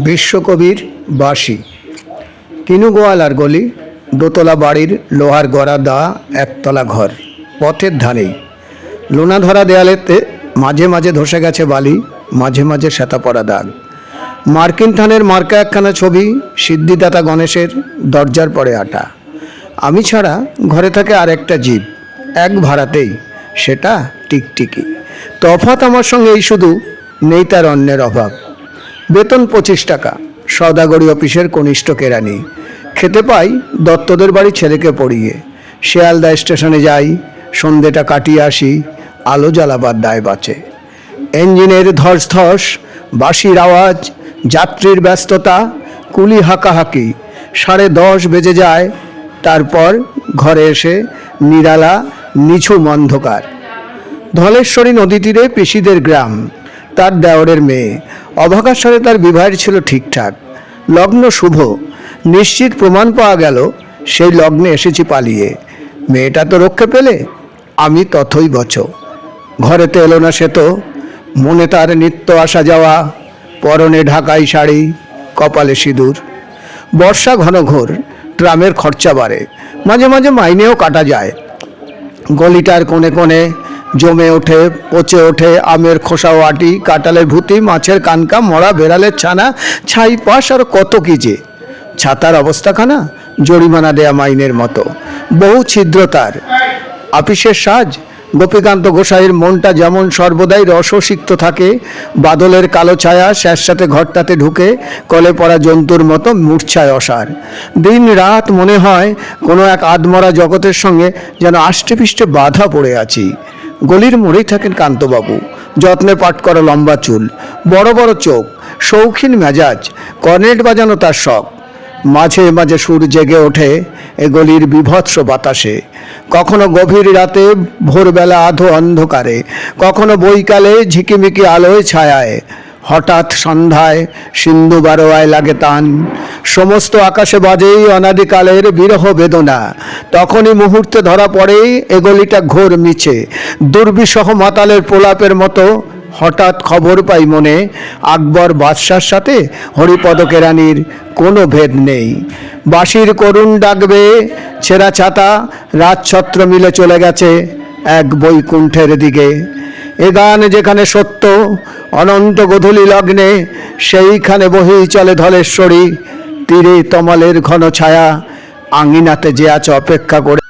বিশ্বকবির বাঁশি। তিনু গোয়ালার গলি, দোতলা বাড়ির লোহার গড়া দেওয়া একতলা ঘর, পথের ধারেই লোনা ধরা দেয়ালেতে মাঝে মাঝে ধসে গেছে বালি, মাঝে মাঝে শ্বেতা পড়া দাগ। মার্কিন থানের মার্কা একখানা ছবি, সিদ্ধিদাতা গণেশের দরজার পরে আটা। আমি ছাড়া ঘরে থাকে আর একটা জীব, এক ভাড়াতেই, সেটা টিকটিকি। তফাৎ আমার সঙ্গে এই শুধু, নেই তার অন্যের অভাব। বেতন 25 টাকা, সওদাগরি অফিসের কনিষ্ঠ কেরানি। খেতে পাই দত্তদের বাড়ি ছেলেকে পড়িয়ে। শিয়ালদা স্টেশনে যাই, সন্ধেটা কাটিয়ে আসি, আলো জ্বালাবার দায় বাঁচে। ইঞ্জিনের ধস ধস, বাঁশির আওয়াজ, যাত্রীর ব্যস্ততা, কুলি হাঁকাহাঁকি। 10:30 বেজে যায়। তারপর ঘরে এসে নিরালা নিঝুম অন্ধকার। ধলেশ্বরী নদী তীরে পিসিদের গ্রাম, তার দেওরের মেয়ে। অভাগার সাথে তার বিবাহের ছিল ঠিকঠাক, লগ্ন শুভ, নিশ্চিত প্রমাণ পাওয়া গেল। সেই লগ্নে এসেছি পালিয়ে। মেয়েটা তো রক্ষে পেলে, আমি তথই বচ। ঘরেতে এলো না সে তো, মনে তার নিত্য আসা যাওয়া, পরনে ঢাকাই শাড়ি, কপালে সিঁদুর। বর্ষা ঘনঘোর, ট্রামের খরচা বাড়ে, মাঝে মাঝে মাইনেও কাটা যায়। গলিটার কোণে কোণে জমে ওঠে, পচে ওঠে আমের খোসা ও আটি, কাঁঠালের ভুতি, মাছের কানকা, মরা বেড়ালের ছানা, ছাই পাশ, আর কত কি যে। ছাতার অবস্থাখানা জরিমানা দেয়া মাইনের মতো, বহু ছিদ্র তার। আপিসের সাজ, গোপীকান্ত গোসাইয়ের মনটা যেমন সর্বদাই রসসিক্ত থাকে, বাদলের কালো ছায়া স্যাঁতস্যাঁতে ঘরটাতে ঢুকে কলে পড়া জন্তুর মতো মূর্ছায় অসার। দিন রাত মনে হয় কোনো এক আধমরা জগতের সঙ্গে যেন আষ্টে পিষ্টে বাধা পড়ে আছি। গলির মোড়েই থাকেন কান্তবাবু, যত্নে পাট করা লম্বা চুল, বড় বড় চোখ, শৌখিন মেজাজ, কর্নেট বাজানো তার শখ। মাঝে মাঝে সুর জেগে ওঠে এ গলির বিভৎস বাতাসে, কখনো গভীর রাতে, ভোরবেলা আধো অন্ধকারে, কখনো বৈকালে ঝিকিমিকি আলোয় ছায়ায়। হঠাৎ সন্ধ্যায় সিন্ধু বারোয়ায় লাগে তান, সমস্ত আকাশে বাজেই অনাদিকালের বিরহ বেদনা। তখনই মুহূর্তে ধরা পড়েই এগলিটা ঘোর মিছে, দুর্বিষহ মাতালের প্রলাপের মতো। হঠাৎ খবর পাই মনে, আকবর বাদশার সাথে হরিপদ কেরানির কোনো ভেদ নেই। বাঁশির করুণ ডাকবে, ছেঁড়া ছাতা, রাজছত্র মিলে চলে গেছে এক বৈকুণ্ঠের দিকে। এ গান যেখানে সত্য, অনন্ত গোধূলি লগ্নে সেইখানে বহেই চলে ধলেশ্বরী। তীরে তমালের ঘন ছায়া, আঙিনাতে যে আছে অপেক্ষা করে।